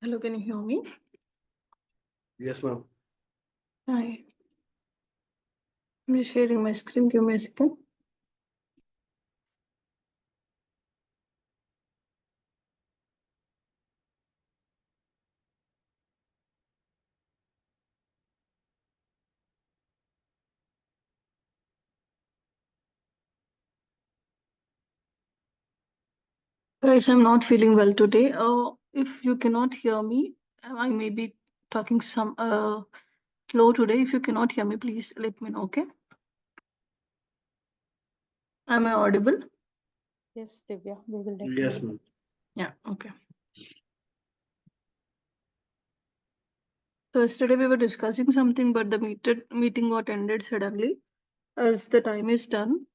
Hello, can you hear me? Yes, ma'am. Hi. I'm just sharing my screen. Give me a second. Guys, I'm not feeling well today. If you cannot hear me, I may be talking some slow today. If you cannot hear me, please let me know, okay? Am I audible? Yes, Divya, we will let Yes, you know. ma'am. Yeah, okay. So yesterday we were discussing something, but the meeting got ended suddenly as the time is done.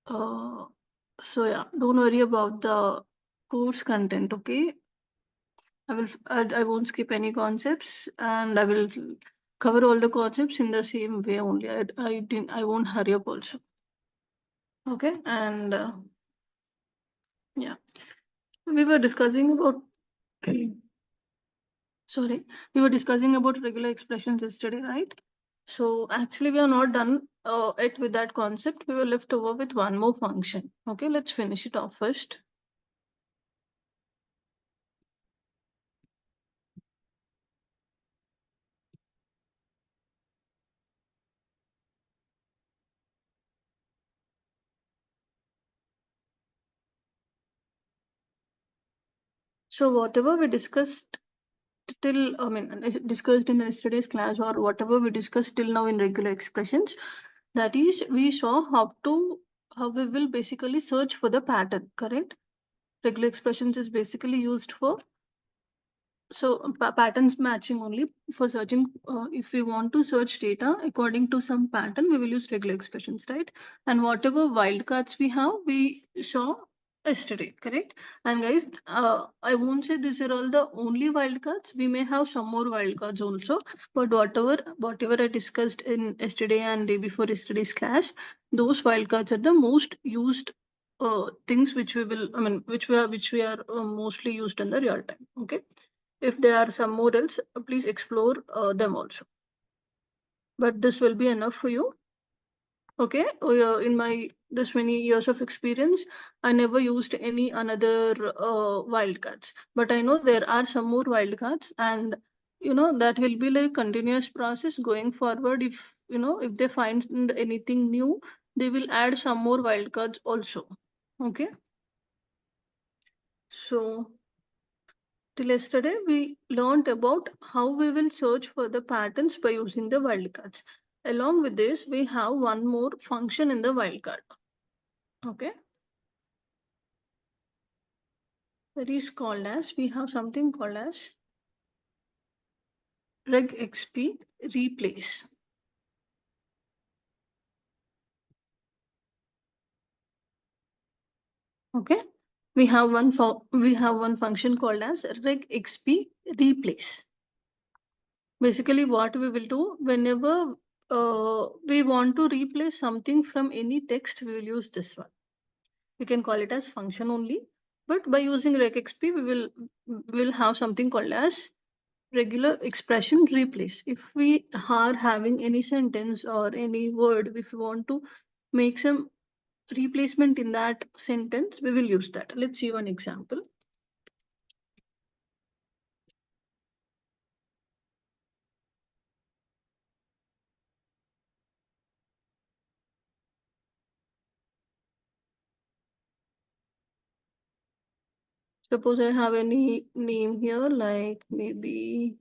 So yeah, don't worry about the course content, okay? I won't skip any concepts, and I will cover all the concepts in the same way only. I won't hurry up also. Okay, and yeah, we were discussing about sorry, we were discussing about regular expressions yesterday, right? So actually we are not done it with that concept. We were left over with one more function. Okay, let's finish it off first. So whatever we discussed till, I mean, discussed in yesterday's class, or whatever we discussed till now in regular expressions, that is, we saw how we will basically search for the pattern, correct? Regular expressions is basically used for patterns matching only for searching. If we want to search data according to some pattern, we will use regular expressions, right? And whatever wildcards we have, we saw yesterday, correct? And guys, I won't say these are all the only wildcards. We may have some more wildcards also, but whatever I discussed in yesterday and day before yesterday's class, those wildcards are the most used things which we will, I mean, which we are mostly used in the real time. Okay, if there are some more else, please explore them also. But this will be enough for you. Okay, in my this many years of experience, I never used any another wildcards. But I know there are some more wildcards, and that will be like continuous process going forward. If if they find anything new, they will add some more wildcards also. Okay, so till yesterday, we learned about how we will search for the patterns by using the wildcards. Along with this, we have one more function in the wildcard. Okay, that is called as, we have something called as regexp replace. Okay, we have one function called as regexp replace. Basically, what we will do whenever we want to replace something from any text, we will use this one. We can call it as function only, but by using regexp, we will have something called as regular expression replace. If we are having any sentence or any word, if we want to make some replacement in that sentence, we will use that. Let's see one example. Suppose I have any name here, like maybe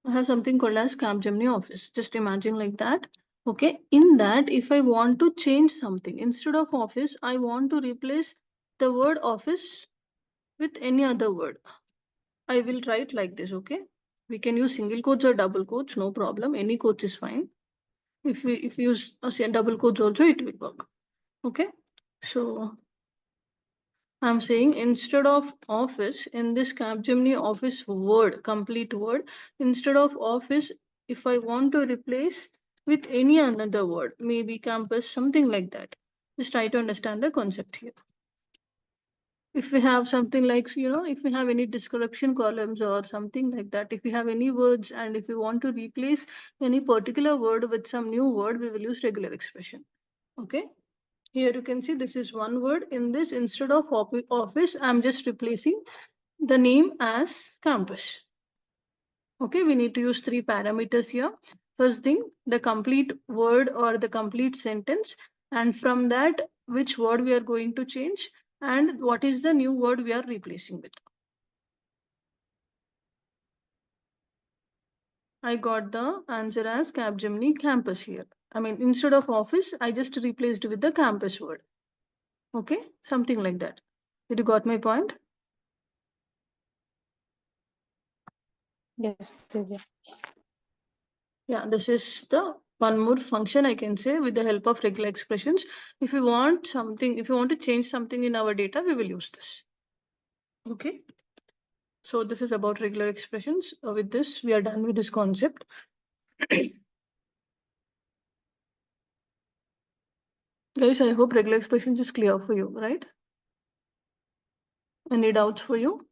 I have something called as Capgemini Office. Just imagine like that. Okay. In that, if I want to change something, instead of office, I want to replace the word office with any other word. I will write like this. Okay. We can use single quotes or double quotes, no problem. Any quotes is fine. If we use double quotes also, it will work. Okay. So I'm saying instead of office in this Capgemini Office word, complete word, instead of office, if I want to replace with any another word, maybe campus, something like that. Just try to understand the concept here. If we have something like, if we have any description columns or something like that, if we have any words and if we want to replace any particular word with some new word, we will use regular expression. Okay. Here you can see this is one word. In this, instead of office, I'm just replacing the name as campus. Okay, we need to use three parameters here. First thing, the complete word or the complete sentence. And from that, which word we are going to change and what is the new word we are replacing with. I got the answer as Capgemini campus here. I mean, instead of office, I just replaced with the campus word. Okay, something like that. Did you got my point? Yes, Divya. Yeah, this is the one more function I can say with the help of regular expressions. If you want something, if you want to change something in our data, we will use this. Okay. So this is about regular expressions. With this, we are done with this concept. Guys, I hope regular expressions is clear for you, right? Any doubts for you?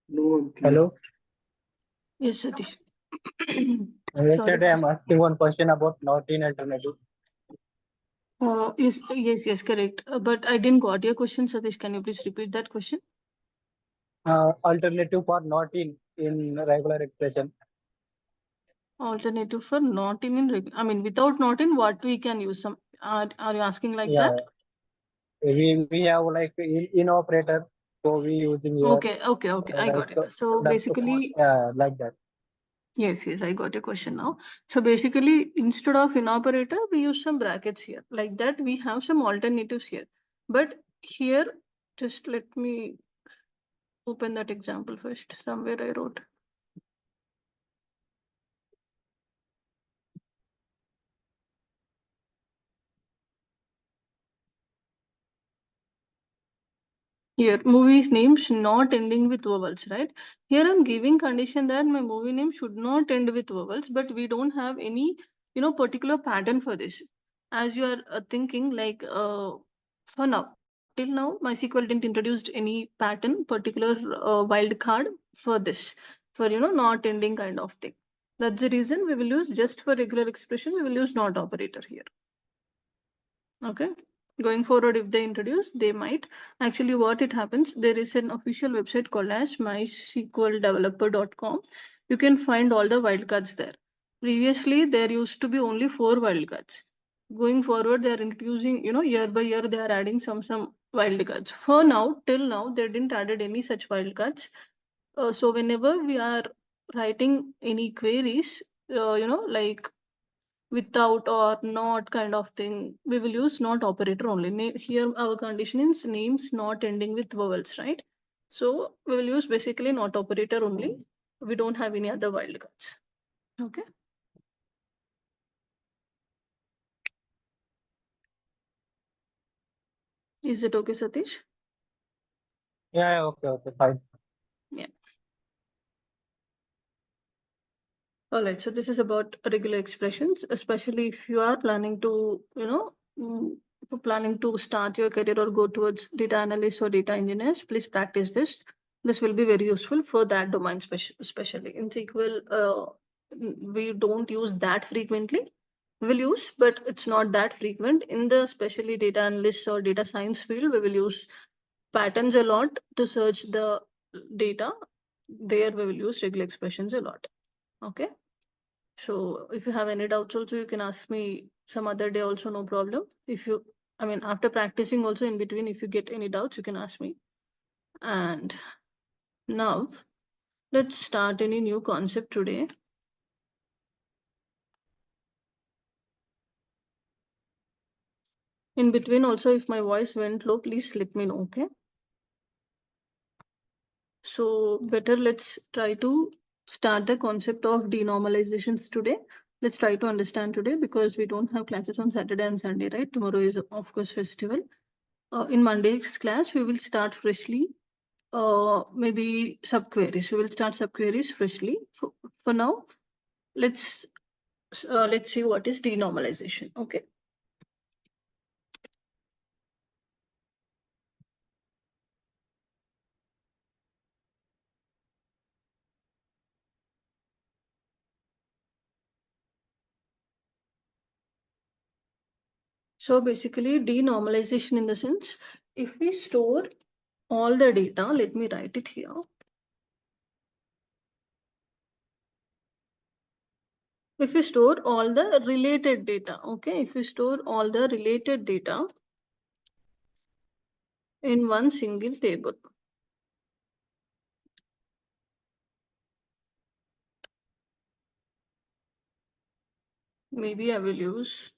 No, Hello. Yes, Satish. Sorry. Yesterday, I'm asking one question about not in alternative. Yes, correct. But I didn't got your question, Satish. Can you please repeat that question? Alternative for not in regular expression. Alternative for not in I mean, without not in, what we can use some. Are you asking like Yeah, that? we have like in operator, so we using here. Okay. I got it. So that's basically, like that. yes, I got your question now. So basically, instead of in operator, we use some brackets here. Like that, we have some alternatives here. But here, just let me open that example first. Somewhere I wrote. Here, movies names not ending with vowels, right? Here I'm giving condition that my movie name should not end with vowels, but we don't have any, particular pattern for this. As you are thinking, like for now, till now, MySQL didn't introduced any pattern, particular wild card for this, for not ending kind of thing. That's the reason we will use just for regular expression, we will use not operator here. Okay. Going forward, if they introduce, they might. Actually, what it happens, there is an official website called as mysqldeveloper.com. You can find all the wildcards there. Previously, there used to be only 4 wildcards. Going forward, they are introducing, year by year, they are adding some wildcards. For now, till now, they didn't added any such wildcards. So whenever we are writing any queries, like without or not kind of thing, we will use not operator only. Here our condition is names not ending with vowels, right? So we will use basically not operator only. We don't have any other wildcards. Okay. Is it okay, Satish? Yeah, okay, fine. Yeah. All right, so this is about regular expressions, especially if you are planning to, if you're planning to start your career or go towards data analyst or data engineers, please practice this. This will be very useful for that domain, especially in SQL. We don't use that frequently. We'll use, but it's not that frequent. In the especially data analyst or data science field, we will use patterns a lot to search the data. There we will use regular expressions a lot. Okay. So if you have any doubts also, you can ask me some other day also, no problem. If you, I mean, after practicing also in between, if you get any doubts, you can ask me. And now let's start any new concept today. In between also, if my voice went low, please let me know, okay? So better let's try to start the concept of denormalizations today. Let's try to understand today because we don't have classes on Saturday and Sunday, right? Tomorrow is of course festival. In Monday's class, we will start freshly maybe subqueries. We will start subqueries freshly. For now, let's see what is denormalization. Okay. So basically denormalization in the sense, if we store all the data, let me write it here. If we store all the related data, okay, if we store all the related data in one single table. Maybe I will use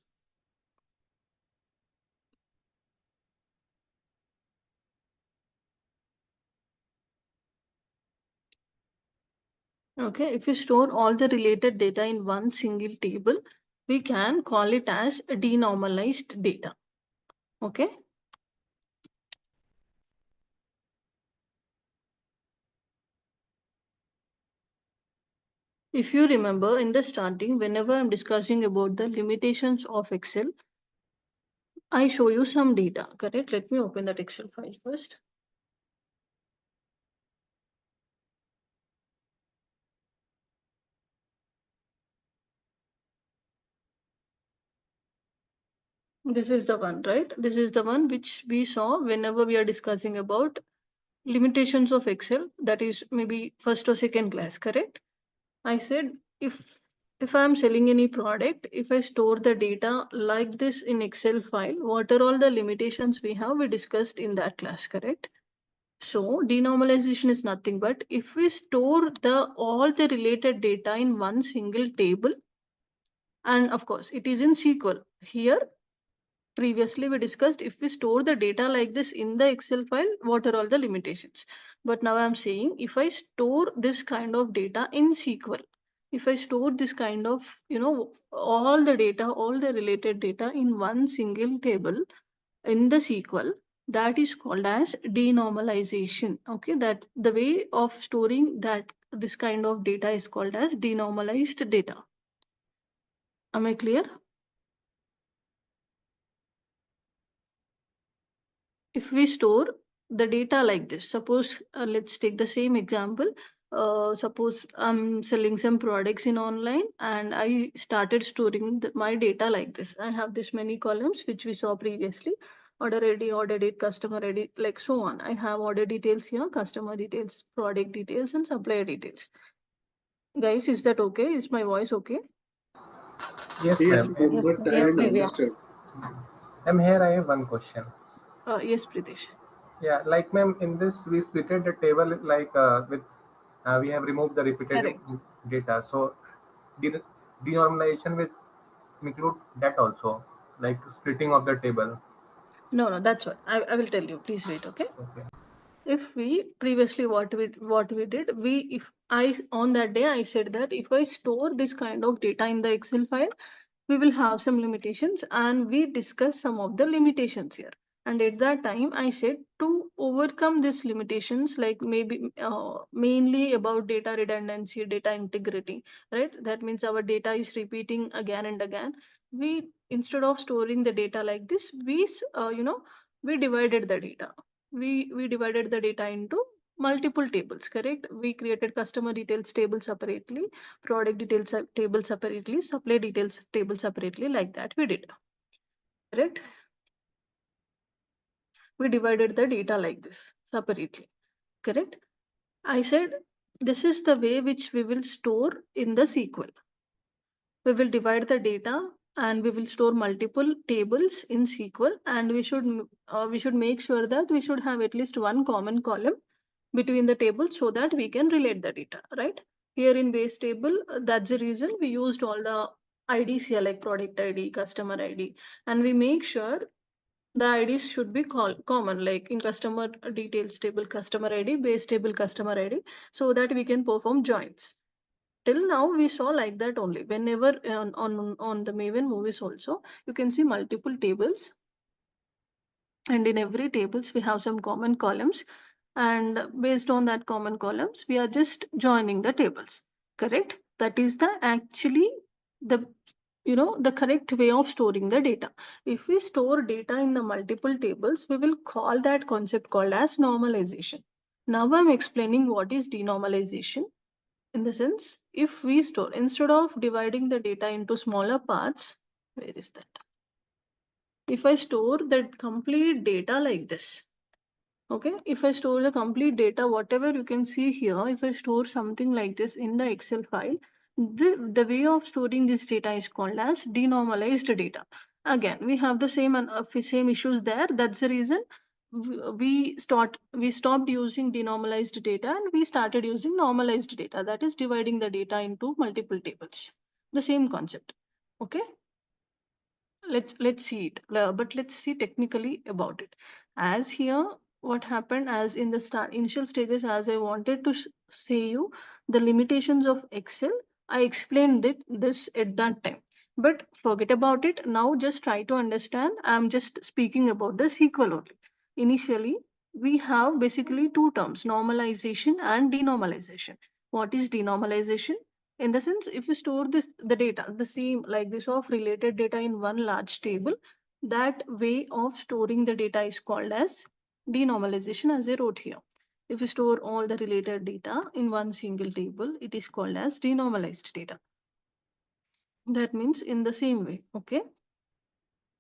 okay, if we store all the related data in one single table, we can call it as denormalized data. Okay. If you remember in the starting, whenever I'm discussing about the limitations of Excel, I show you some data, correct? Let me open that Excel file first. This is the one, right? This is the one which we saw whenever we are discussing about limitations of Excel, that is maybe first or second class, correct? I said if I'm selling any product, if I store the data like this in Excel file, what are all the limitations we have? We discussed in that class, correct? So denormalization is nothing but if we store all the related data in one single table, and of course it is in SQL. Here previously we discussed if we store the data like this in the Excel file, what are all the limitations? But now I'm saying if I store this kind of data in SQL, if I store this kind of, all the data, all the related data in one single table in the SQL, that is called as denormalization. Okay, that the way of storing that this kind of data is called as denormalized data. Am I clear? If we store the data like this, suppose let's take the same example. Suppose I'm selling some products in online and I started storing my data like this. I have this many columns which we saw previously: order ID, order date, customer ID, like so on. I have order details here, customer details, product details, and supplier details. Guys, is that okay? Is my voice okay? Yes, Yes, ma'am. ma'am, Yes, but I yes, haven't Divya. understood. Ma'am, here I have one question. Yes, Pritesh. Yeah, like ma'am, in this we splitted the table like with we have removed the repetitive Correct. data. So de- denormalization will include that also, like splitting of the table. No, that's what I will tell you. Please wait, okay? Okay. If we previously what we did, we if I on that day I said that if I store this kind of data in the Excel file, we will have some limitations, and we discussed some of the limitations here. And at that time I said to overcome these limitations, like maybe mainly about data redundancy, data integrity, right? That means our data is repeating again and again. We, instead of storing the data like this, we divided the data. We divided the data into multiple tables, correct? We created customer details table separately, product details table separately, supply details table separately, like that we did, correct? We divided the data like this separately, correct? I said this is the way which we will store in the SQL. We will divide the data and we will store multiple tables in SQL, and we should make sure that we should have at least one common column between the tables so that we can relate the data, right? Here in base table, that's the reason we used all the IDs here, like product ID, customer ID, and we make sure the IDs should be common, like in customer details table, customer ID, base table, customer ID, so that we can perform joins. Till now we saw like that only. Whenever on the Maven movies also, you can see multiple tables, and in every tables we have some common columns, and based on that common columns, we are just joining the tables, correct? That is the actually the the correct way of storing the data. If we store data in the multiple tables, we will call that concept called as normalization. Now I'm explaining what is denormalization. In the sense, if we store, instead of dividing the data into smaller parts, where is that? If I store the complete data like this, okay, if I store the complete data, whatever you can see here, if I store something like this in the Excel file, the way of storing this data is called as denormalized data. Again, we have the same issues there. That's the reason we stopped using denormalized data and we started using normalized data. That is dividing the data into multiple tables. The same concept. Okay, let's see it, but let's see technically about it. As here, what happened, as in the start initial stages, as I wanted to say you the limitations of Excel, I explained this at that time, but forget about it now. Just try to understand. I'm just speaking about the SQL only. Initially, we have basically two terms, normalization and denormalization. What is denormalization? In the sense, if you store the data the same like this of related data in one large table, that way of storing the data is called as denormalization, as I wrote here. If you store all the related data in one single table, it is called as denormalized data. That means in the same way. Okay,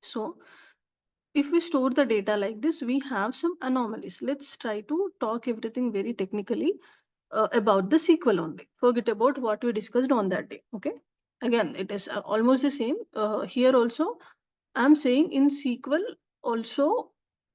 so if we store the data like this, we have some anomalies. Let's try to talk everything very technically about the SQL only. Forget about what we discussed on that day. Okay. Again, it is almost the same. Here also, I'm saying in SQL also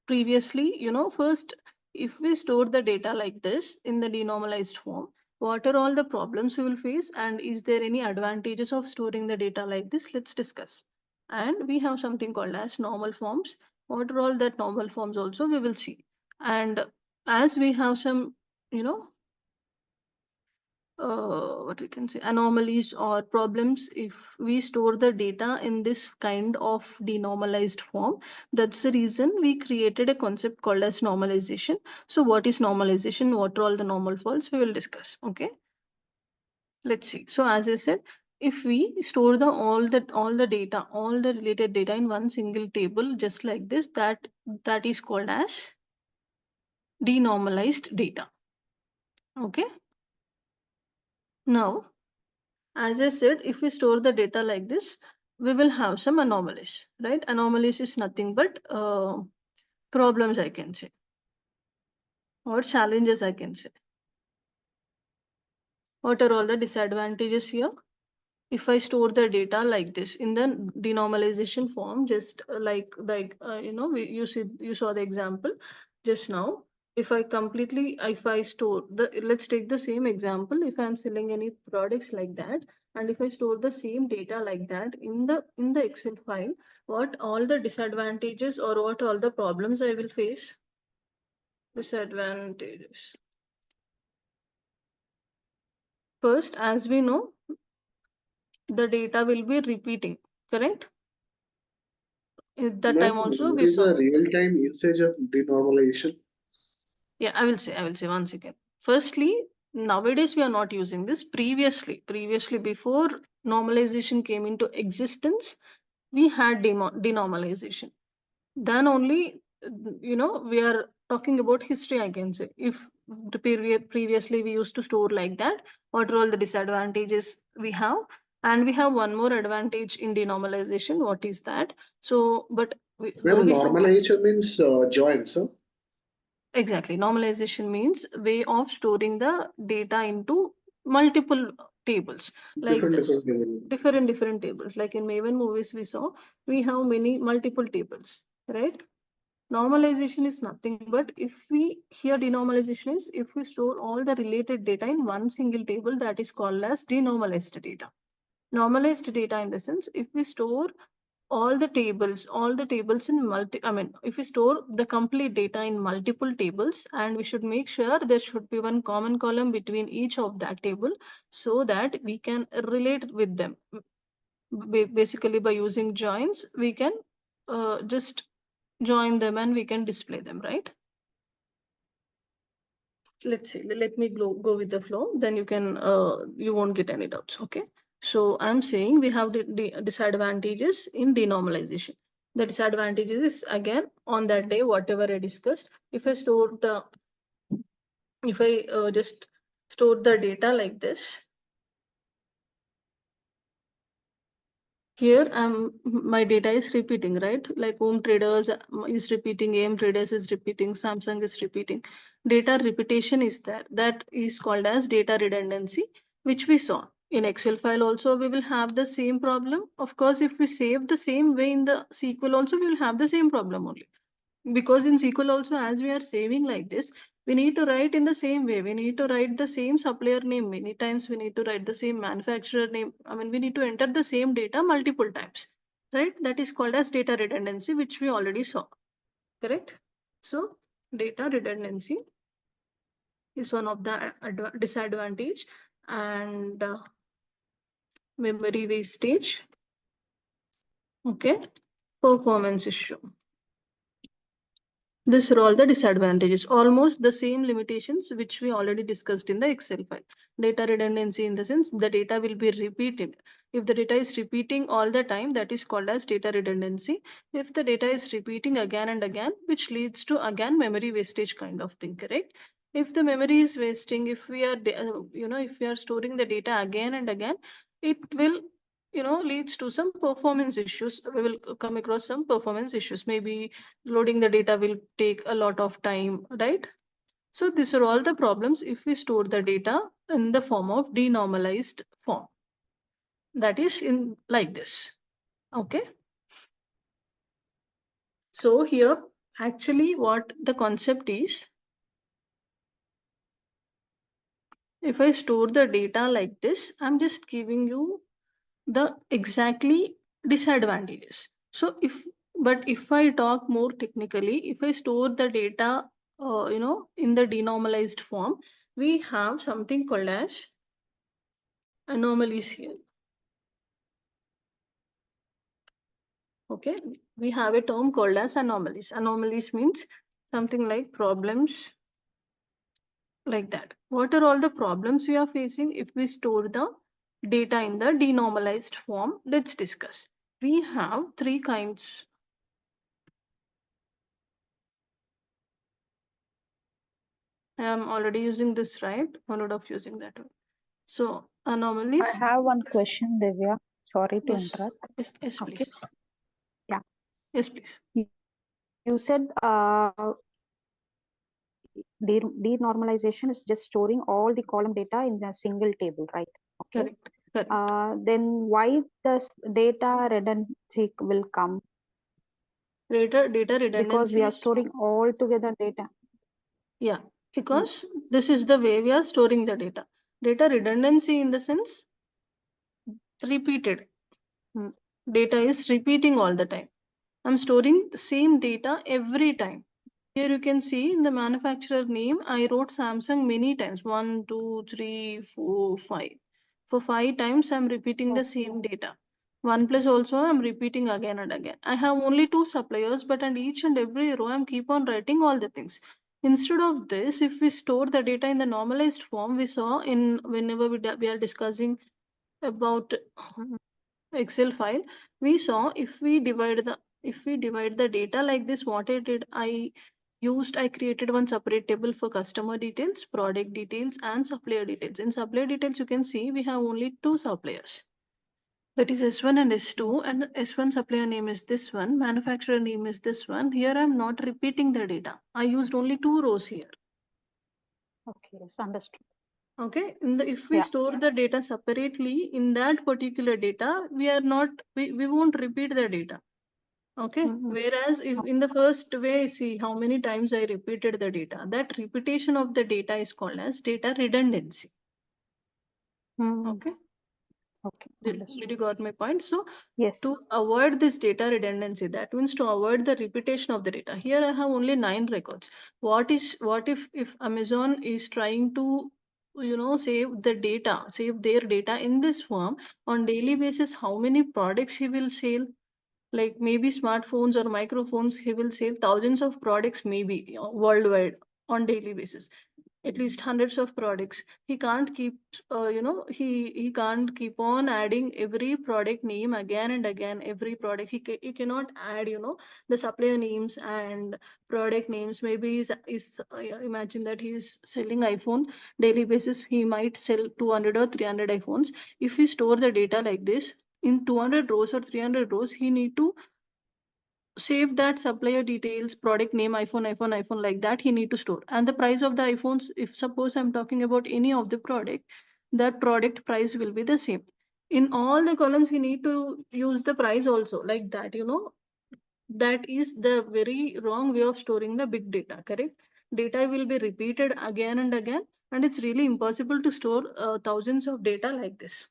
previously, first, if we store the data like this in the denormalized form, what are all the problems we will face, and is there any advantages of storing the data like this? Let's discuss. And we have something called as normal forms. What are all that normal forms also we will see. And as we have some, you know, what we can say, anomalies or problems if we store the data in this kind of denormalized form. That's the reason we created a concept called as normalization. So what is normalization? What are all the normal faults? We will discuss. Okay, let's see. So as I said, if we store all the data, all the related data in one single table just like this, that is called as denormalized data. Okay, now as I said, if we store the data like this, we will have some anomalies, right? Anomalies is nothing but problems, I can say, or challenges, I can say. What are all the disadvantages here? If I store the data like this in the denormalization form, just you saw the example just now. If I store let's take the same example. If I'm selling any products like that, and if I store the same data like that in the Excel file, what all the disadvantages or what all the problems I will face? Disadvantages. First, as we know, the data will be repeating, correct? At that Ma'am, time also what we is saw. the real-time usage of denormalization? Yeah, I will say once again. Firstly, nowadays we are not using this. Previously, before normalization came into existence, we had denormalization. Then only, we are talking about history, I can say. If the period previously we used to store like that, what are all the disadvantages we have? And we have one more advantage in denormalization. What is that? So, but though Ma'am, we have. normalization means joins, huh? Exactly. Normalization means way of storing the data into multiple tables like Different, this. different level. Different tables. Like in Maven movies we saw, we have many multiple tables, right? Normalization is nothing but if we here denormalization is if we store all the related data in one single table, that is called as denormalized data. Normalized data in the sense, if we store all the tables in if we store the complete data in multiple tables, and we should make sure there should be one common column between each of that table so that we can relate with them. Basically, by using joins, we can just join them and we can display them, right? let's say, let me go with the flow, then you can, you won't get any doubts. Okay. So I'm saying we have the disadvantages in denormalization. The disadvantages is again on that day, whatever I discussed. If I just store the data like this, here my data is repeating, right? Like home traders is repeating, AM traders is repeating, Samsung is repeating. Data repetition is there. That is called as data redundancy, which we saw. In Excel file also, we will have the same problem. Of course, if we save the same way in the SQL also, we will have the same problem only. Because in SQL also, as we are saving like this, we need to write in the same way. We need to write the same supplier name many times. We need to write the same manufacturer name. I mean, we need to enter the same data multiple times, right? That is called as data redundancy, which we already saw, correct? So data redundancy is one of the disadvantage, and memory wastage, okay, performance issue. These are all the disadvantages, almost the same limitations which we already discussed in the Excel file. Data redundancy in the sense the data will be repeated. If the data is repeating all the time, that is called as data redundancy. If the data is repeating again and again, which leads to again memory wastage kind of thing, correct? If the memory is wasting, if we are, if we are storing the data again and again, it will leads to some performance issues. We will come across some performance issues. Maybe loading the data will take a lot of time, right? So these are all the problems if we store the data in the form of denormalized form. That is in like this. Okay. So here, actually what the concept is, if I store the data like this, I'm just giving you the exactly disadvantages. So if I talk more technically, if I store the data, in the denormalized form, we have something called as anomalies here. Okay, we have a term called as anomalies. Anomalies means something like problems like that. What are all the problems we are facing if we store the data in the denormalized form? Let's discuss. We have three kinds. I am already using this, right? One of using that one. So anomalies. I have one question, Divya. Sorry to Yes, interrupt. yes, Okay. please. Yeah. Yes, please. You said denormalization is just storing all the column data in a single table, right? Okay. Correct. Correct. Then why does data redundancy will come? Data redundancy. Because we are storing all together data. Yeah, because this is the way we are storing the data. Data redundancy in the sense repeated. Data is repeating all the time. I'm storing the same data every time. Here you can see in the manufacturer name, I wrote Samsung many times, 1, 2, 3, 4, 5. For 5 times, I'm repeating the same data. OnePlus also, I'm repeating again and again. I have only 2 suppliers, but on each and every row, I'm keep on writing all the things. Instead of this, if we store the data in the normalized form, we saw in whenever we are discussing about Excel file, we saw if we divide the data like this, what I did, I created one separate table for customer details, product details, and supplier details. In supplier details, you can see we have only 2 suppliers. That is S1 and S2, and S1 supplier name is this one, manufacturer name is this one. Here I'm not repeating the data. I used only 2 rows here. Okay, yes, understood. Okay, if we store the data separately in that particular data, we won't repeat the data. Okay, whereas if in the first way, see how many times I repeated the data. That repetition of the data is called as data redundancy. Okay. Okay, Did you got my point? So yes. to avoid this data redundancy, that means to avoid the repetition of the data. Here I have only 9 records. What if Amazon is trying to save their data in this form on daily basis? How many products he will sell? Like maybe smartphones or microphones, he will sell thousands of products maybe worldwide on daily basis. at least hundreds of products. He can't keep, he can't keep on adding every product name again and again. Every product he cannot add, the supplier names and product names. Maybe imagine that he's selling iPhone daily basis. He might sell 200 or 300 iPhones. If we store the data like this in 200 rows or 300 rows, he need to save that supplier details, product name, iPhone like that. He need to store, and the price of the iPhones, if suppose I'm talking about any of the product, that product price will be the same. In all the columns he need to use the price also like that. That is the very wrong way of storing the big data. Correct? Data will be repeated again and again, and it's really impossible to store thousands of data like this.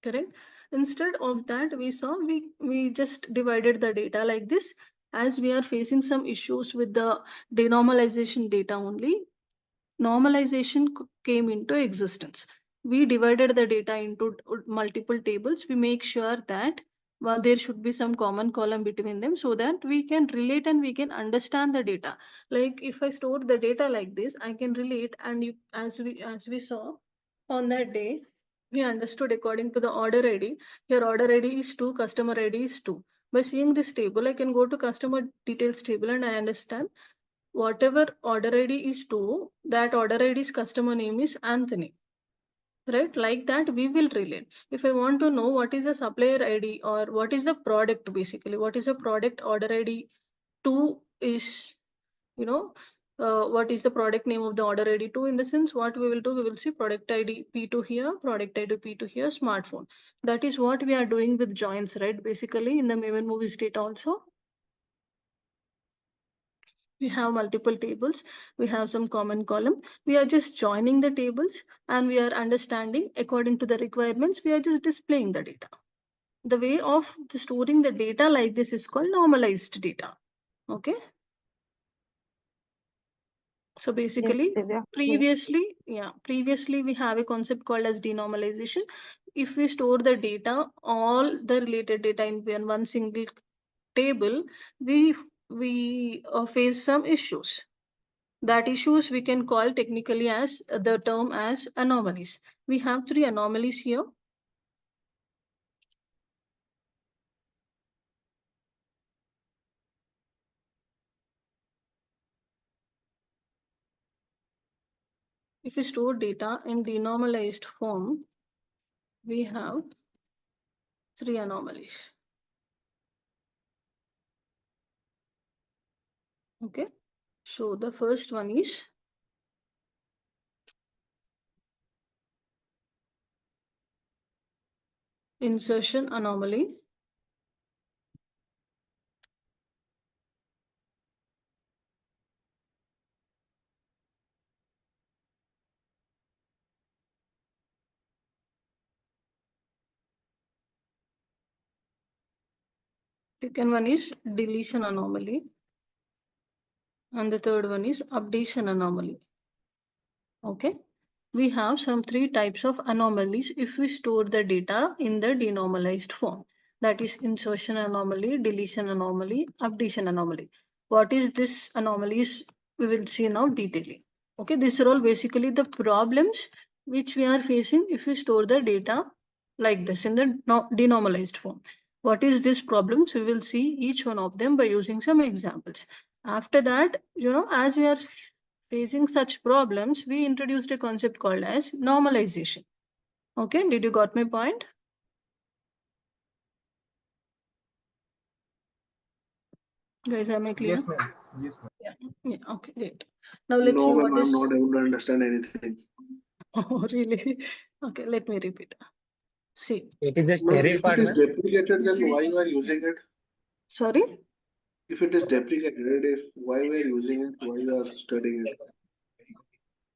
Correct? Instead of that, we saw we just divided the data like this. As we are facing some issues with the denormalization data only, normalization came into existence. We divided the data into multiple tables. We make sure that there should be some common column between them so that we can relate and we can understand the data. Like if I store the data like this, I can relate, and as we saw on that day, we understood according to the order ID. Here order ID is 2, customer ID is 2. By seeing this table, I can go to customer details table and I understand whatever order ID is 2, that order ID's customer name is Anthony. Right? Like that, we will relate. If I want to know what is the supplier ID or what is the product, basically, what is the product order ID 2 is, what is the product name of the order ID 2, in the sense what we will do, we will see product ID P2 here, product ID P2 here, smartphone. That is what we are doing with joins, right? Basically in the Maven movies data also. We have multiple tables. We have some common column. We are just joining the tables and we are understanding according to the requirements. We are just displaying the data. The way of storing the data like this is called normalized data. Okay. So basically, previously we have a concept called as denormalization. If we store the data, all the related data in one single table, we face some issues. That issues we can call technically as the term as anomalies. We have 3 anomalies here. If we store data in denormalized form, we have 3 anomalies. Okay. So the first one is insertion anomaly. Second one is deletion anomaly. And the third one is updation anomaly. Okay. We have some 3 types of anomalies if we store the data in the denormalized form. That is insertion anomaly, deletion anomaly, updation anomaly. What is this anomalies? We will see now detailing. Okay, these are all basically the problems which we are facing if we store the data like this in the denormalized form. What is this problems? We will see each one of them by using some examples. After that, as we are facing such problems, we introduced a concept called as normalization. Okay, did you got my point? Guys, am I clear? Yes, ma'am. Yes, ma'am. Yeah, okay, great. Now let's see No, what ma'am, I'm is. not able to understand anything. Oh, really? Okay, let me repeat. See. It is the Ma'am, scary if it part, is man. deprecated, then why you are using it? Sorry? If it is deprecated, if why we are using it, why you are studying it?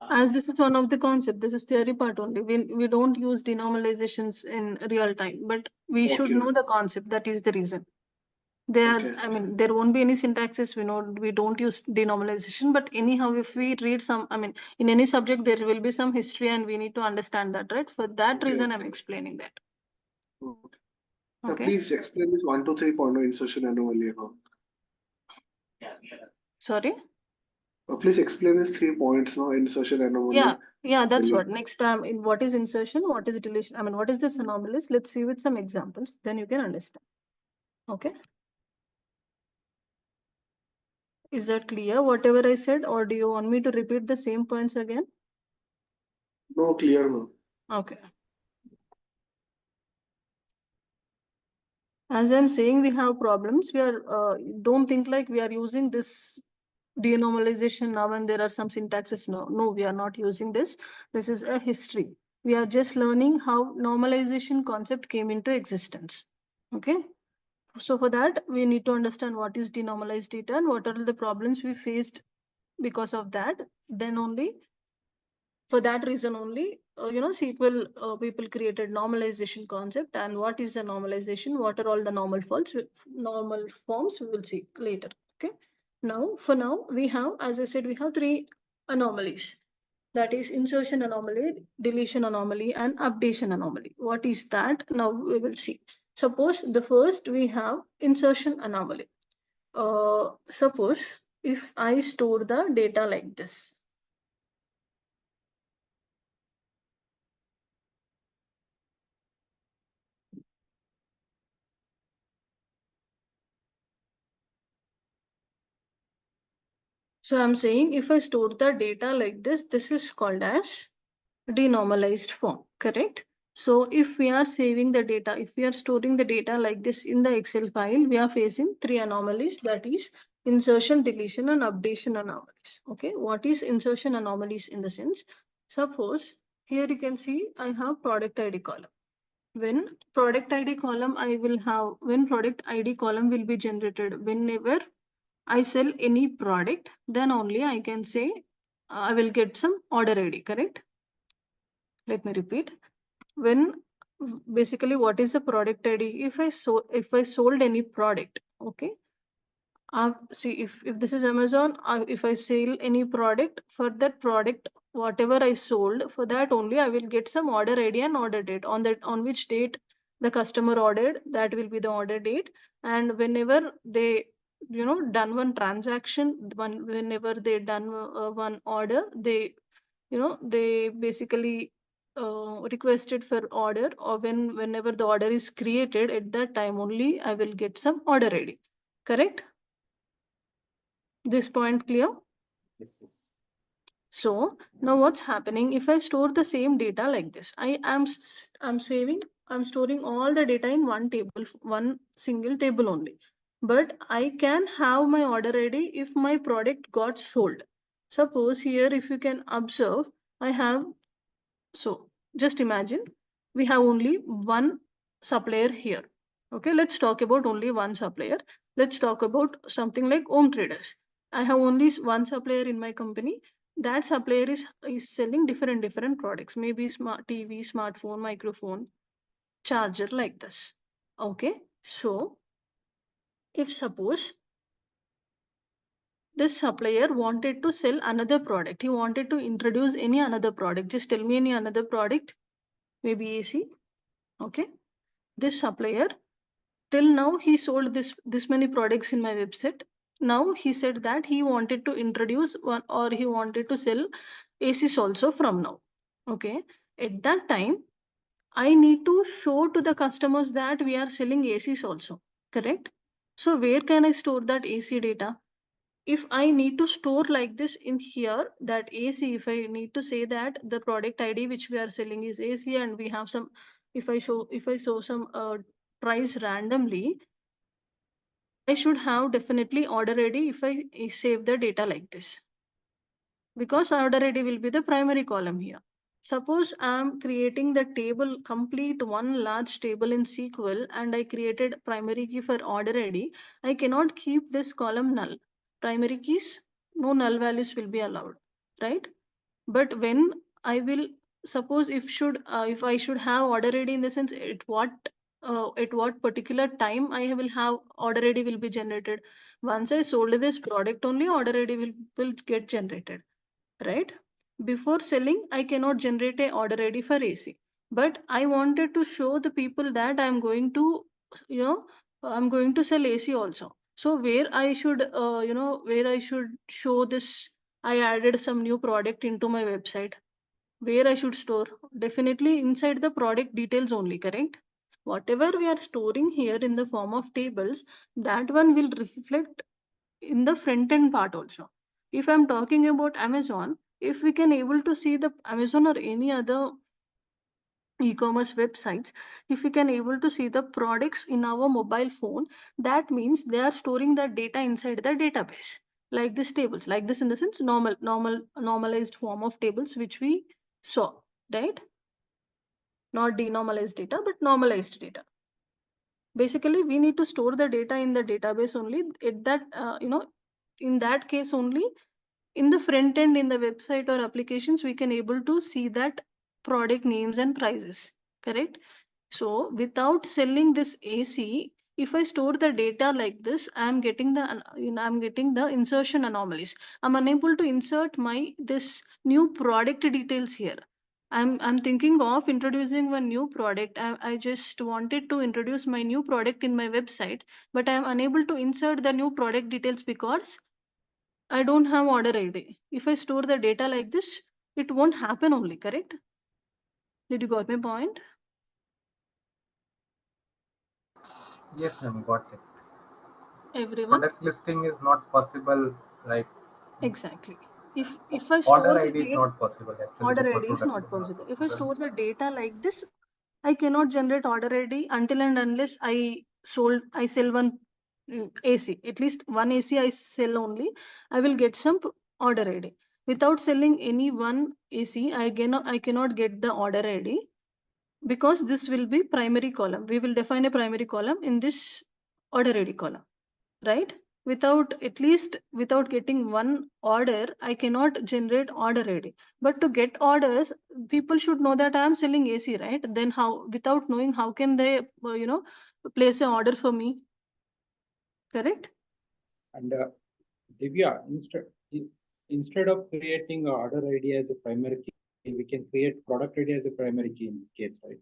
As this is one of the concept, this is theory part only. We don't use denormalizations in real time, but we should Okay. know the concept. That is the reason. There, Okay. I mean, there won't be any syntaxes. We don't use denormalization, but anyhow, if we read some, I mean, in any subject, there will be some history and we need to understand that, right? For that Okay, reason, okay. I'm explaining that. Okay. Okay. Please explain this 1 to 3 point insertion anomaly account. Sorry? Please explain these 3 points now: insertion, anomaly, Yeah, that's delete. what. Next time, in what is insertion, what is deletion? I mean, what is this anomalous? Let's see with some examples, then you can understand. Okay. Is that clear, whatever I said, or do you want me to repeat the same points again? No, clear now. Okay. As I'm saying, we have problems. We are, don't think like we are using this denormalization now and there are some syntaxes now. No, we are not using this. This is a history. We are just learning how normalization concept came into existence. Okay. So for that, we need to understand what is denormalized data and what are the problems we faced because of that. Then only, for that reason only, SQL people created normalization concept. And what is a normalization? What are all the normal forms? We will see later. Okay. Now, for now, we have, as I said, we have three anomalies. That is insertion anomaly, deletion anomaly, and updation anomaly. What is that? Now we will see. Suppose the first we have insertion anomaly. Suppose if I store the data like this. So I'm saying if I store the data like this is called as denormalized form, correct? So if we are saving the data, if we are storing the data like this in the Excel file, we are facing three anomalies, that is insertion, deletion, and updation anomalies. Okay, what is insertion anomalies in the sense? Suppose here you can see I have product ID column. When product ID column when product ID column will be generated whenever I sell any product, then only I can say I will get some order ID, correct? Let me repeat. When basically what is the product ID? If I sold any product, okay. See if this is Amazon, if I sell any product, for that product, whatever I sold, for that only I will get some order ID and order date. On which date the customer ordered, that will be the order date. And whenever they done one transaction, whenever they done one order, they basically requested for order, or whenever the order is created, at that time only I will get some order ID, correct? This point clear? Yes, yes. So now what's happening if I store the same data like this? I'm storing all the data in one table, one single table only. But I can have my order ID if my product got sold. Suppose here, if you can observe, I have, so just imagine we have only one supplier here. Okay, let's talk about only one supplier. Let's talk about something like home traders. I have only one supplier in my company. That supplier is selling different products, maybe smart TV, smartphone, microphone, charger, like this. Okay, so if suppose this supplier wanted to sell another product, he wanted to introduce any another product, just tell me any another product, maybe AC. Okay, this supplier, till now he sold this many products in my website. Now he said that he wanted to introduce one, or he wanted to sell ACs also from now. Okay, at that time I need to show to the customers that we are selling ACs also, correct? So where can I store that AC data? If I need to store like this in here, that AC, if I need to say that the product ID which we are selling is AC, and we have some, if I show some price randomly, I should have definitely order ID if I save the data like this, because order ID will be the primary column here. Suppose I'm creating the table, complete one large table in SQL, and I created primary key for order ID. I cannot keep this column null. Primary keys, no null values will be allowed, right? But when I will, suppose if I should have order ID, in the sense at what particular time I will have order ID will be generated. Once I sold this product, only order ID will get generated, right? Before selling, I cannot generate a order ID for AC. But I wanted to show the people that you know, I'm going to sell AC also. So where I should, where I should show this I added some new product into my website. Where I should store? Definitely inside the product details only, correct? Whatever we are storing here in the form of tables, that one will reflect in the front end part also. If I'm talking about Amazon, if we can able to see the Amazon or any other e-commerce websites, if we can able to see the products in our mobile phone, that means they are storing that data inside the database, like this tables, like this in the sense normalized form of tables which we saw, right? Not denormalized data but normalized data. Basically we need to store the data in the database only. At that in that case only, in the front end in the website or applications, we can able to see that product names and prices, correct? So without selling this AC, if I store the data like this, I'm getting I'm getting the insertion anomalies. I'm unable to insert my this new product details here. I'm thinking of introducing one new product. I just wanted to introduce my new product in my website, but I'm unable to insert the new product details because I don't have order ID. If I store the data like this, it won't happen only, correct? Did you got my point? Yes, ma'am, got it. Everyone? Product listing is not possible, like Exactly. If I order store the ID is data, not possible actually. order Before ID is product not is not possible. If I possible. store the data like this, I cannot generate order ID until and unless I sell one AC. At least one AC I sell only. I will get some order ID. Without selling any one AC, I cannot get the order ID because this will be primary column. We will define a primary column in this order ID column, right? Without at least without getting one order, I cannot generate order ID. But to get orders, people should know that I am selling AC, right? Then how, without knowing, how can they, place an order for me? Correct? And Divya, instead of creating a order ID as a primary key, we can create product ID as a primary key in this case, right?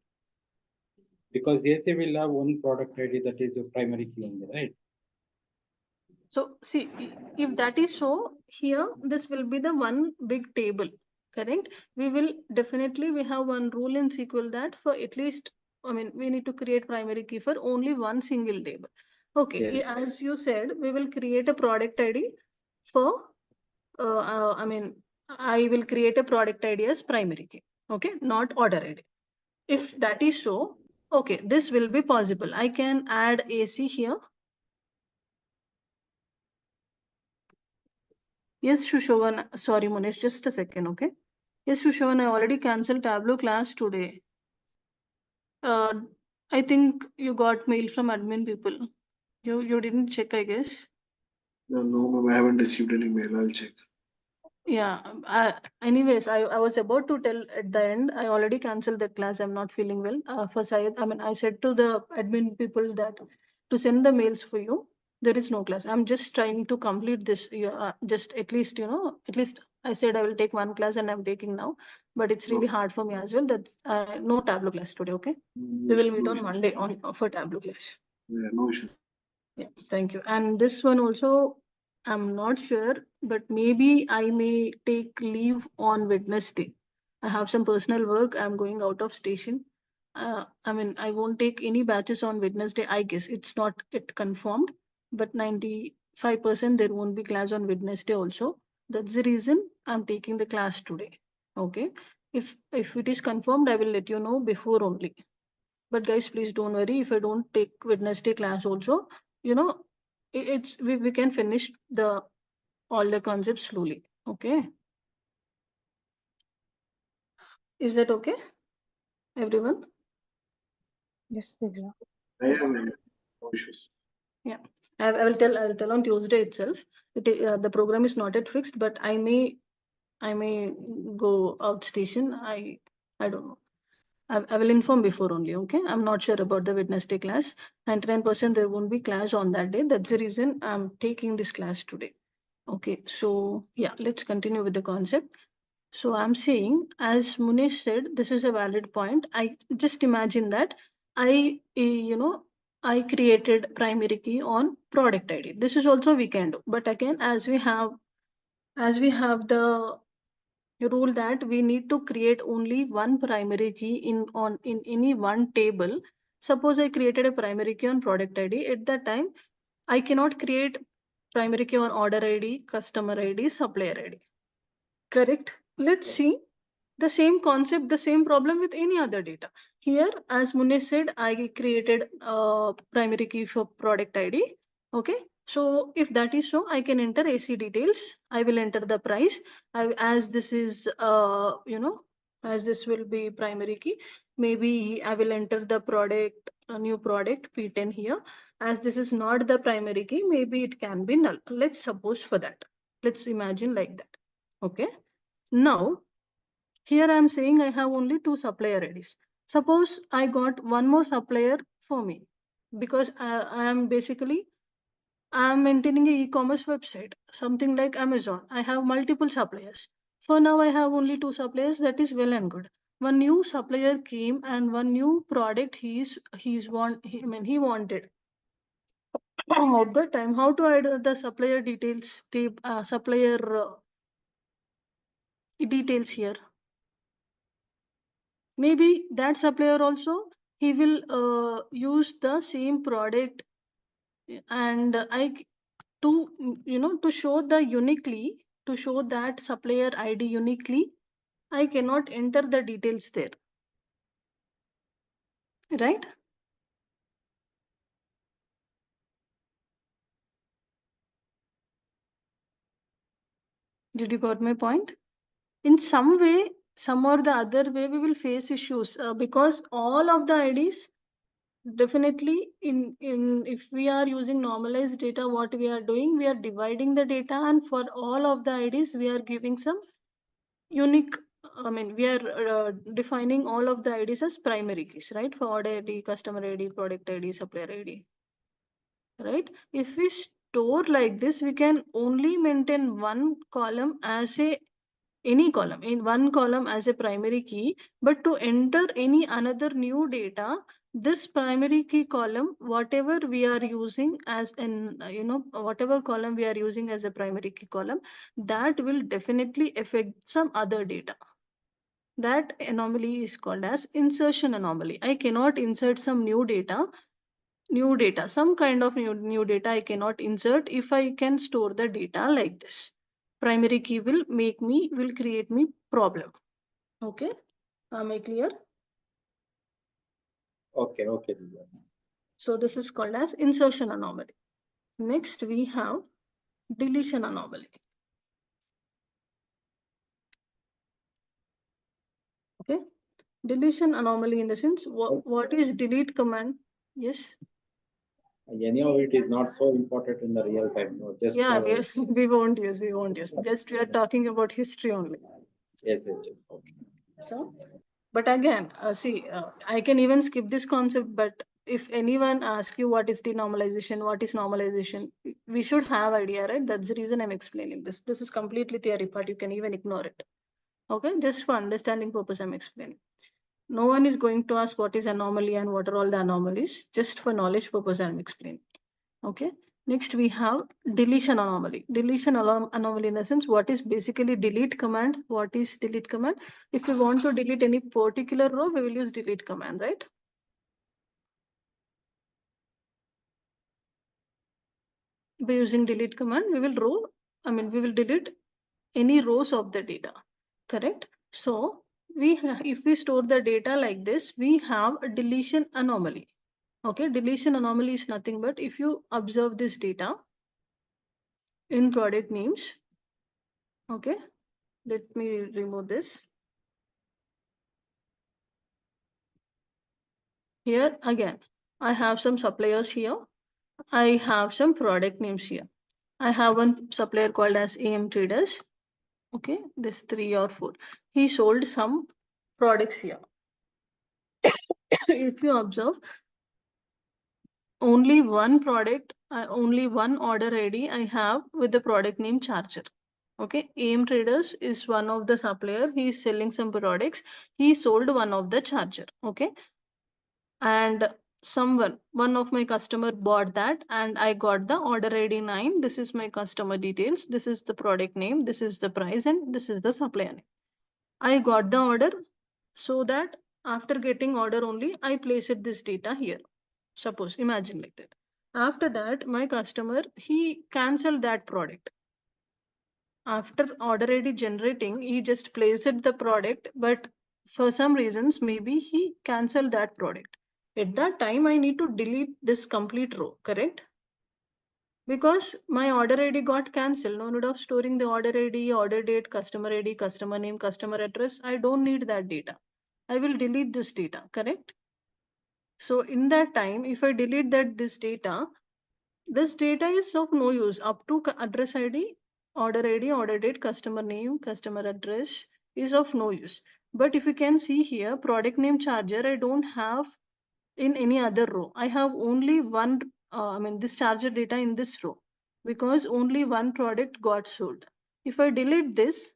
Because AC will have one product ID that is a primary key only, right? So see, if that is so, here this will be the one big table, correct? We will definitely, we have one rule in SQL that for at least, I mean, we need to create primary key for only one single table. Okay, Yes. as you said, we will create a product ID for, I will create a product ID as primary key, okay, not order ID. If that is so, okay, this will be possible. I can add AC here. Yes, Shushovan. Sorry, Munesh, just a second, okay? Yes, Shushovan, I already cancelled Tableau class today. Uh, I think you got mail from admin people. You didn't check, I guess. No, ma'am, I haven't received any mail. I'll check. Yeah. Anyways, I was about to tell at the end. I already cancelled that class. I'm not feeling well. For Syed, I said to the admin people that to send the mails for you. There is no class. I'm just trying to complete this. Just at least at least I said I will take one class and I'm taking now. But it's No, really hard for me as well. That no Tableau class today. Okay, no we will issues, meet no on issues. Monday on for Tableau class. Yeah, no issues. Yeah, thank you. And this one also, I'm not sure, but maybe I may take leave on Wednesday. I have some personal work. I'm going out of station. I won't take any batches on Wednesday. I guess it's not it confirmed, but 95% there won't be class on Wednesday also. That's the reason I'm taking the class today. Okay. If it is confirmed, I will let you know before only. But guys, please don't worry if I don't take Wednesday class also. You know, we can finish the all the concepts slowly. Okay. Is that okay, everyone? Yes, Divya. I Yeah. am no issues. Yeah. I will tell on Tuesday itself. The program is not yet fixed, but I may go out station. I don't know. I will inform before only, okay? I'm not sure about the Wednesday class. 99% there won't be class on that day. That's the reason I'm taking this class today. Okay, so yeah, let's continue with the concept. So I'm saying, as Munish said, this is a valid point. I just imagine that I created primary key on product ID. This is also we can do. But again, as we have as we have the rule that we need to create only one primary key in any one table. Suppose I created a primary key on product ID. At that time, I cannot create primary key on order ID, customer ID, supplier ID. Correct? Let's see the same concept, the same problem with any other data. Here, as Munesh said, I created a primary key for product ID. Okay. So if that is so, I can enter AC details. I will enter the price. As this is, as this will be primary key, maybe I will enter the product, a new product P10 here. As this is not the primary key, maybe it can be null. Let's suppose for that. Let's imagine like that. Okay. Now, here I am saying I have only two supplier IDs. Suppose I got one more supplier for me because I am basically I am maintaining a e-commerce website, something like Amazon. I have multiple suppliers. For now, I have only two suppliers. That is well and good. One new supplier came and one new product he wanted. At that time, how to add the supplier details, supplier details here? Maybe that supplier also he will use the same product, and to show the uniquely, to show that supplier ID uniquely, I cannot enter the details there, right? Did you got my point? In some way, some or the other way, we will face issues because all of the IDs definitely in if we are using normalized data, what we are doing, we are dividing the data, and for all of the IDs, we are giving some unique. I mean, we are defining all of the IDs as primary keys, right? For order ID, customer ID, product ID, supplier ID, right? If we store like this, we can only maintain one column as a any column in one column as a primary key, but to enter any another new data, this primary key column, whatever we are using as an whatever column we are using as a primary key column, that will definitely affect some other data. That anomaly is called as insertion anomaly. I cannot insert some new data, some kind of new data I cannot insert if I can store the data like this. Primary key will create me problem. Okay, am I clear? Okay, okay, Divya. So this is called as insertion anomaly. Next we have deletion anomaly. Okay, deletion anomaly in the sense what is delete command? Yes. Anyhow, it is not so important in the real time. No, just Yeah, for we won't use. Just we are talking about history only. yes. Okay. So, but again, see, I can even skip this concept, but if anyone asks you what is denormalization, what is normalization, we should have idea, right? That's the reason I'm explaining this. This is completely theory part. You can even ignore it. Okay, just for understanding purpose, I'm explaining. No one is going to ask what is anomaly and what are all the anomalies. Just for knowledge purpose, I'm explaining. Okay. Next, we have deletion anomaly. Deletion anomaly in the sense, what is basically delete command? What is delete command? If we want to delete any particular row, we will use delete command, right? By using delete command, we will delete any rows of the data, correct? So if we store the data like this, we have a deletion anomaly. Okay, deletion anomaly is nothing but if you observe this data in product names. Okay, let me remove this. Here again, I have some suppliers here. I have some product names here. I have one supplier called as AM Traders. Okay, this 3 or 4. He sold some products here. If you observe, only one product, only one order ID I have with the product name Charger. Okay, AM Traders is one of the supplier. He is selling some products. He sold one of the charger. Okay, and one of my customer bought that and I got the order ID 9. This is my customer details. This is the product name. This is the price and this is the supplier name. I got the order so that after getting order only, I placed this data here. Suppose, imagine like that. After that, my customer, he canceled that product. After order ID generating, he just placed the product, but for some reasons, maybe he canceled that product. At that time, I need to delete this complete row, correct? Because my order ID got cancelled. No need of storing the order ID, order date, customer ID, customer name, customer address. I don't need that data. I will delete this data, correct? So in that time, if I delete this data, this data is of no use up to address ID, order date, customer name, customer address is of no use. But if you can see here, product name charger, I don't have in any other row. I have only one, this charger data in this row because only one product got sold. If I delete this,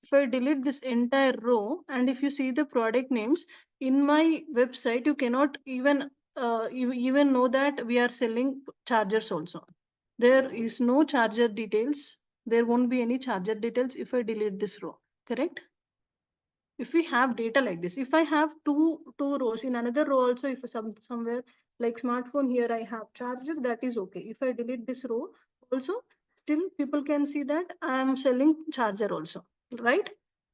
if I delete this entire row, and if you see the product names in my website, you cannot even you even know that we are selling chargers also. There is no charger details. There won't be any charger details if I delete this row, correct? If we have data like this, if I have two rows in another row also, if somewhere like smartphone here I have charger, that is okay. If I delete this row also, still people can see that I am selling charger also, right?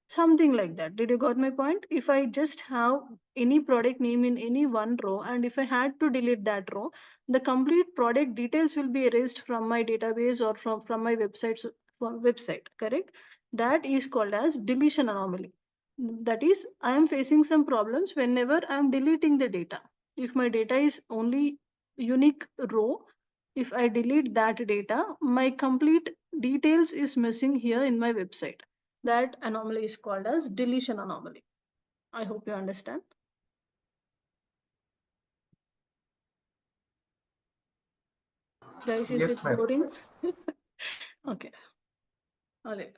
Something like that. Did you got my point? If I just have any product name in any one row and if I had to delete that row, the complete product details will be erased from my database or from my website, correct? That is called as deletion anomaly. That is, I am facing some problems whenever I am deleting the data. If my data is only unique row, if I delete that data, my complete details is missing here in my website. That anomaly is called as deletion anomaly. I hope you understand. Guys, is Yes, it ma'am. boring? Okay, all right.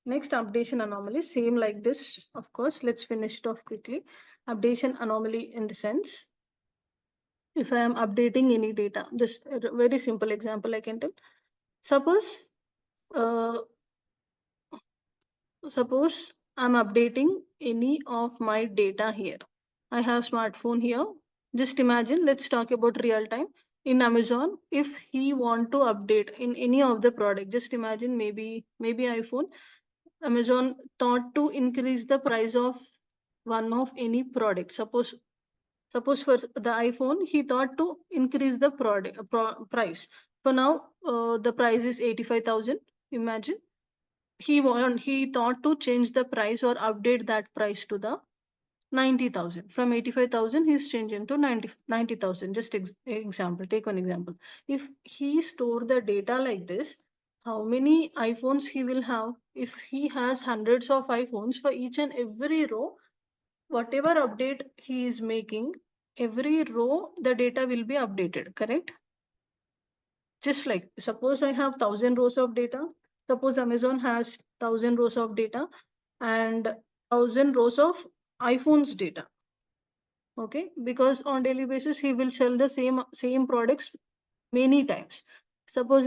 Next, updation anomaly, same like this. Of course, let's finish it off quickly. Updation anomaly in the sense, if I am updating any data, just a very simple example I can tell. Suppose, uh, suppose I'm updating any of my data here. I have smartphone here. Just imagine, let's talk about real time. In Amazon, if he want to update in any of the product, just imagine maybe iPhone. Amazon thought to increase the price of one of any product. Suppose for the iPhone, he thought to increase the price. For now, the price is 85,000. Imagine he thought to change the price or update that price to the 90,000. From 85,000, he's changing to 90,000. Just example, take one example. If he store the data like this, how many iPhones he will have? If he has hundreds of iPhones, for each and every row, whatever update he is making, every row the data will be updated, correct? Just like suppose I have 1,000 rows of data. Suppose Amazon has 1,000 rows of data and 1,000 rows of iPhone's data. Okay, because on daily basis he will sell the same products many times. Suppose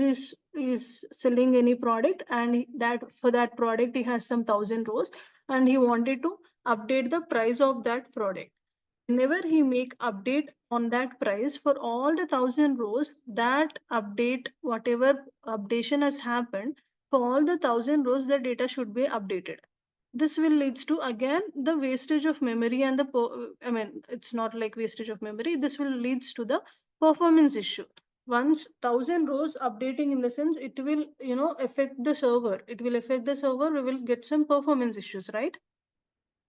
he's selling any product and that for that product he has some 1,000 rows and he wanted to update the price of that product. Whenever he make update on that price for all the 1,000 rows, that update, whatever updation has happened, for all the 1,000 rows, the data should be updated. This will leads to again the wastage of memory and it's not like wastage of memory. This will leads to the performance issue. Once 1,000 rows updating, in the sense it will affect the server. It will affect the server. We will get some performance issues, right?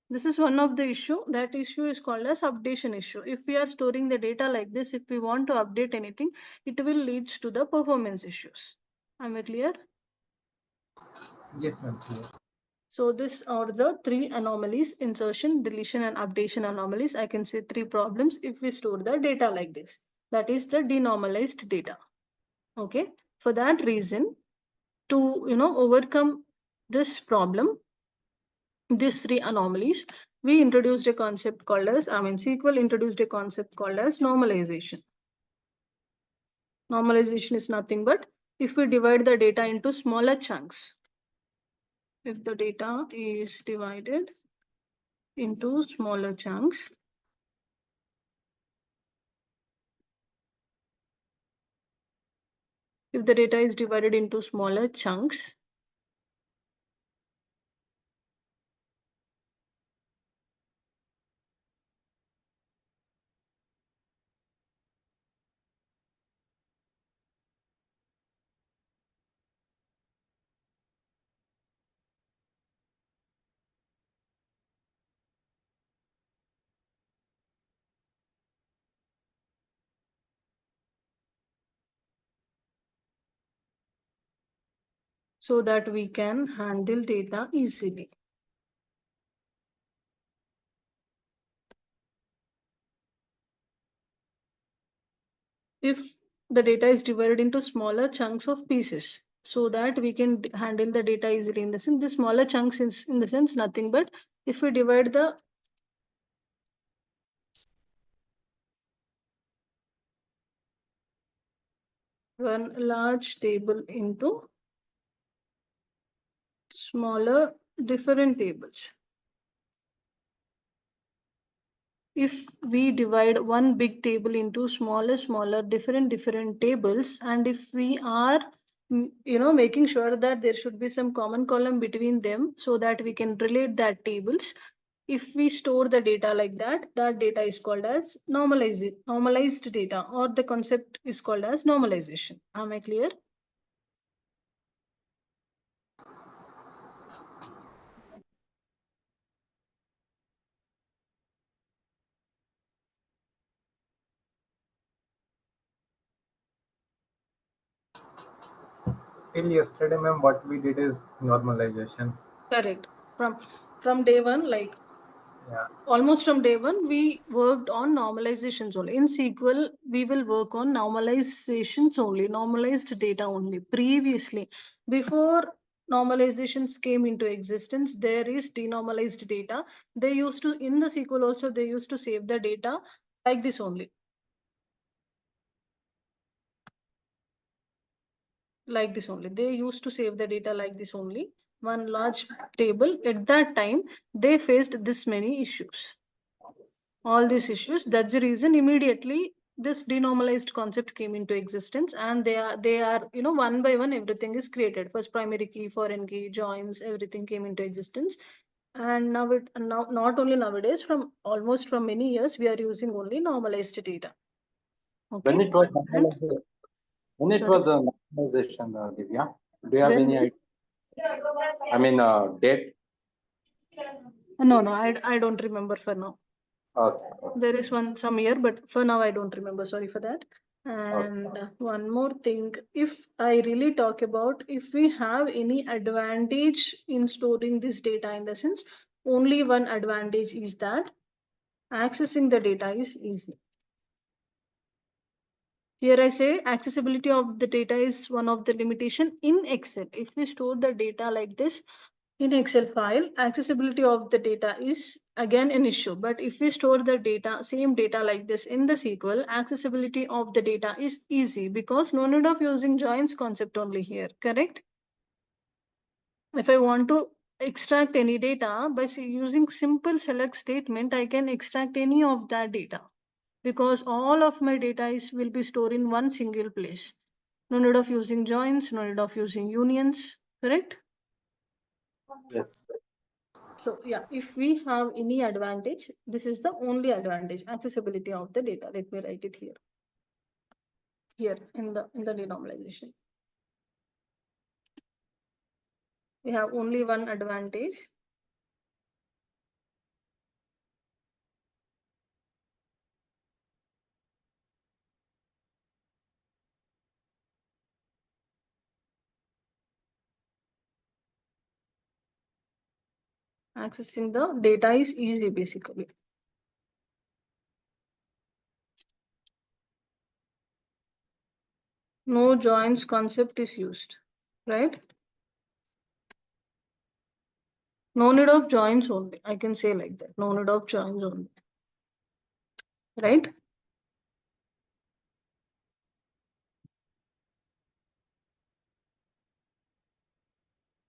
This is one of the issue. That issue is called as updation issue. If we are storing the data like this, if we want to update anything, it will lead to the performance issues. Am I clear? Yes, ma'am. Clear. So these are the three anomalies: insertion, deletion, and updation anomalies. I can say three problems if we store the data like this. That is the denormalized data. Okay. For that reason, to overcome this problem, these three anomalies, we introduced a concept called as, SQL introduced a concept called as normalization. Normalization is nothing but if we divide the data into smaller chunks. If the data is divided into smaller chunks, if the data is divided into smaller chunks, so that we can handle data easily. If the data is divided into smaller chunks of pieces, so that we can handle the data easily. In the sense, the smaller chunks is in the sense nothing but if we divide the one large table into smaller different tables. If we divide one big table into smaller different tables, and if we are making sure that there should be some common column between them so that we can relate that tables, if we store the data like that, that data is called as normalized data, or the concept is called as normalization. Am I clear? Till yesterday, ma'am, what we did is normalization. Correct. From day one, like Yeah. almost from day one, we worked on normalizations only. In SQL, we will work on normalizations only, normalized data only. Previously, before normalizations came into existence, there is denormalized data. They used to, in the SQL also, they used to save the data like this only. Like this only. They used to save the data like this only. One large table. At that time, they faced this many issues. All these issues. That's the reason immediately this denormalized concept came into existence, and they are one by one everything is created. First primary key, foreign key, joins, everything came into existence. And now not only nowadays, from almost from many years, we are using only normalized data. Okay. When it was And when it sorry? was a normalization, Divya, do you have When any idea? I mean, date? no, I don't remember for now. Okay. There is some year, but for now I don't remember. Sorry for that. Okay. And one more thing, if I really talk about if we have any advantage in storing this data, in the sense, only one advantage is that accessing the data is easy. Here I say accessibility of the data is one of the limitation in Excel. If we store the data like this, in Excel file, accessibility of the data is again an issue. But if we store the data, same data like this in the SQL, accessibility of the data is easy because no need of using joins concept only here, correct? If I want to extract any data by using simple select statement, I can extract any of that data because all of my data will be stored in one single place. No need of using joins, no need of using unions, correct? Yes. So yeah, if we have any advantage, this is the only advantage, accessibility of the data. Let me write it here. Here in the denormalization. We have only one advantage. Accessing the data is easy basically. No joins concept is used, right? No need of joins only. I can say like that. No need of joins only. Right?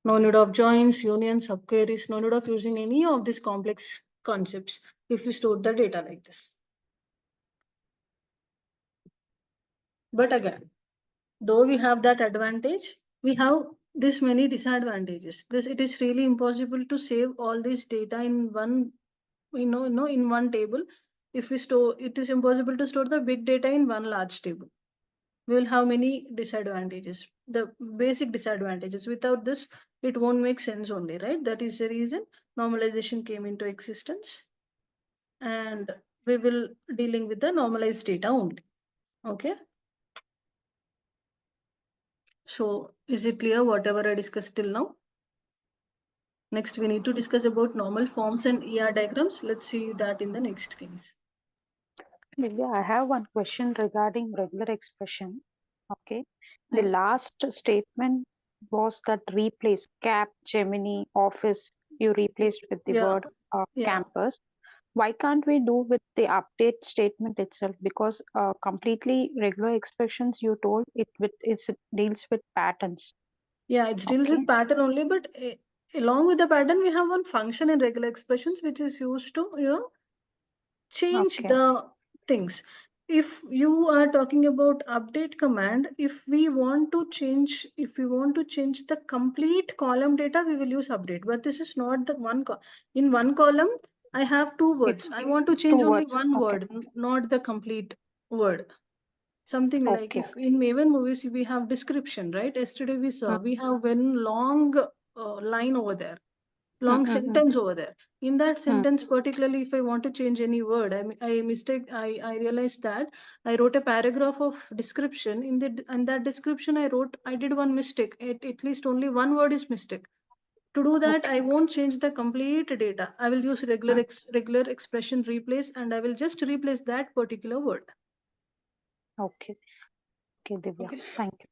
No need of joins, unions, subqueries, no need of using any of these complex concepts if you store the data like this. But again, though we have that advantage, we have this many disadvantages. It is really impossible to save all this data in one, in one table. If we store, it is impossible to store the big data in one large table. We will have many disadvantages, the basic disadvantages. Without this, it won't make sense only, right? That is the reason normalization came into existence, and we will dealing with the normalized data only. Okay. So is it clear whatever I discussed till now? Next, we need to discuss about normal forms and ER diagrams. Let's see that in the next class. Divya, I have one question regarding regular expression. Okay. The Yeah. last statement was that replace cap, Gemini, office, you replaced with the Yeah. word Yeah. campus. Why can't we do with the update statement itself? Because completely regular expressions you told it deals with patterns. Yeah, it deals with Okay. pattern only, but along with the pattern, we have one function in regular expressions which is used to, change Okay. the things. If you are talking about update command, if we want to change the complete column data, we will use update. But this is not the one in one column. I have two words. I want to change Two only words. one Okay. word, not the complete word. Something like Okay. if in Maven movies we have description, right? Yesterday we saw Mm, we have one long line over there, mm, long mm, mm, sentence over there. In that mm. sentence, particularly if I want to change any word, I realized that I wrote a paragraph of description. In that description I did one mistake. At least only one word is mistake. To do that, I Okay. won't change the complete data. I will use Mm, regular expression replace, and I will just replace that particular word. Okay. Okay, Divya. Okay. Thank you.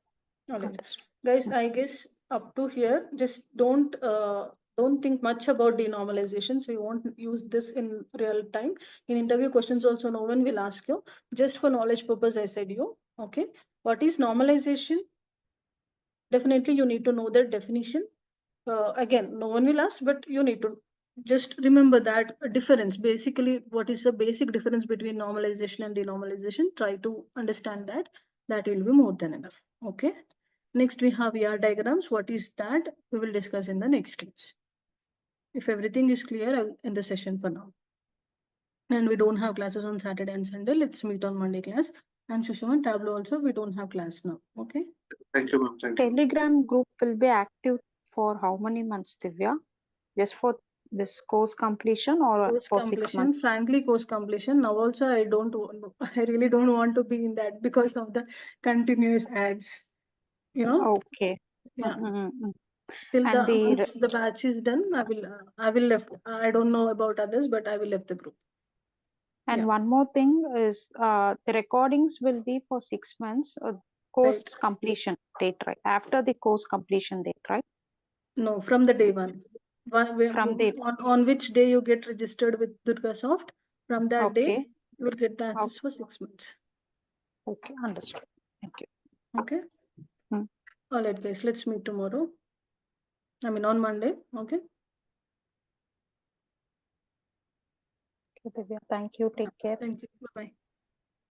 All right, Understood. guys. Mm. I guess up to here, just don't think much about denormalizations. We won't use this in real time. In interview questions, also no one will ask you. Just for knowledge purpose, I said you. Okay, what is normalization? Definitely, you need to know the definition. Again, no one will ask, but you need to just remember that difference. Basically, what is the basic difference between normalization and denormalization? Try to understand that. That will be more than enough. Okay. Next, we have ER diagrams. What is that? We will discuss in the next class. If everything is clear, I'll end the session for now. And we don't have classes on Saturday and Sunday. Let's meet on Monday class. And Shushaman, Tableau also, we don't have class now. Okay. Thank you, ma'am. Thank you. Telegram group will be active for how many months, Divya? Just for this course completion or Course for 6 completion, months? frankly, course completion. Now also, I really don't want to be in that because of the continuous ads. Okay. Mm, Yeah. mm, mm, mm. Till And the the once the batch is done, I will left. I don't know about others, but I will left the group. and Yeah. one more thing is the recordings will be for 6 months, course Right. completion date, right? After the course completion date, right? No, from the day one. From the On which day you get registered with DurgaSoft, from that day okay. you will get the Okay. access for 6 months. Okay. Understood. Thank you. Okay. Hmm. All right, guys. Let's meet tomorrow. I mean on Monday. Okay. Okay, Divya. Thank you. Take care. Thank you. Bye bye.